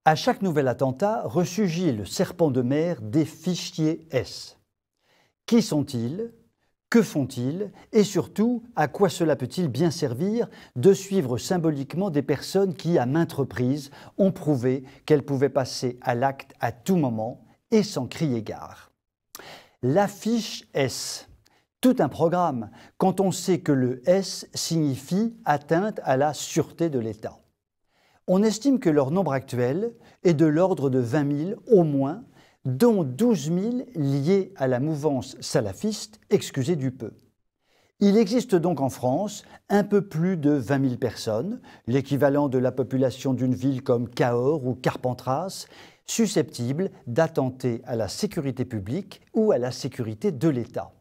À chaque nouvel attentat ressurgit le serpent de mer des fichiers S. Qui sont-ils? Que font-ils? Et surtout, à quoi cela peut-il bien servir de suivre symboliquement des personnes qui, à maintes reprises, ont prouvé qu'elles pouvaient passer à l'acte à tout moment et sans crier gare? La fiche S. Tout un programme quand on sait que le S signifie atteinte à la sûreté de l'État. On estime que leur nombre actuel est de l'ordre de 20 000 au moins, dont 12 000 liés à la mouvance salafiste, excusez du peu. Il existe donc en France un peu plus de 20 000 personnes, l'équivalent de la population d'une ville comme Cahors ou Carpentras, susceptibles d'attenter à la sécurité publique ou à la sécurité de l'État.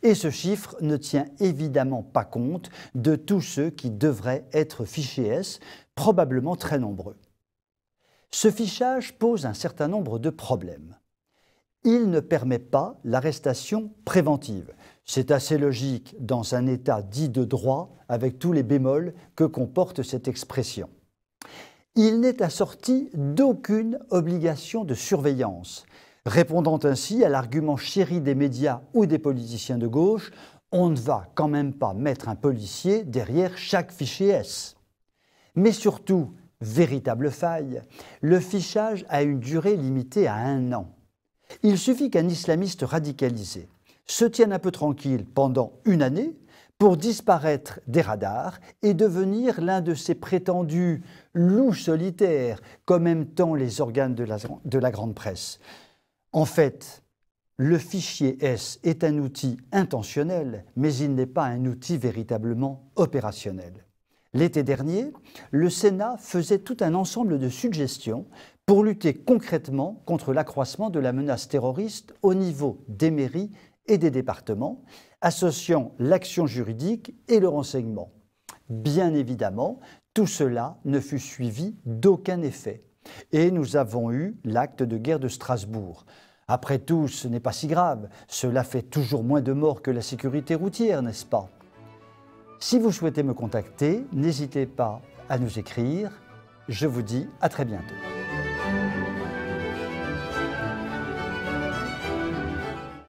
Et ce chiffre ne tient évidemment pas compte de tous ceux qui devraient être fichés S, probablement très nombreux. Ce fichage pose un certain nombre de problèmes. Il ne permet pas l'arrestation préventive. C'est assez logique dans un État dit de droit, avec tous les bémols que comporte cette expression. Il n'est assorti d'aucune obligation de surveillance, répondant ainsi à l'argument chéri des médias ou des politiciens de gauche, on ne va quand même pas mettre un policier derrière chaque fichier S. Mais surtout, véritable faille, le fichage a une durée limitée à 1 an. Il suffit qu'un islamiste radicalisé se tienne un peu tranquille pendant 1 année pour disparaître des radars et devenir l'un de ces prétendus loups solitaires comme aiment tant les organes de la grande presse. En fait, le fichier S est un outil intentionnel, mais il n'est pas un outil véritablement opérationnel. L'été dernier, le Sénat faisait tout un ensemble de suggestions pour lutter concrètement contre l'accroissement de la menace terroriste au niveau des mairies et des départements, associant l'action juridique et le renseignement. Bien évidemment, tout cela ne fut suivi d'aucun effet. Et nous avons eu l'acte de guerre de Strasbourg. Après tout, ce n'est pas si grave, cela fait toujours moins de morts que la sécurité routière, n'est-ce pas? Si vous souhaitez me contacter, n'hésitez pas à nous écrire. Je vous dis à très bientôt.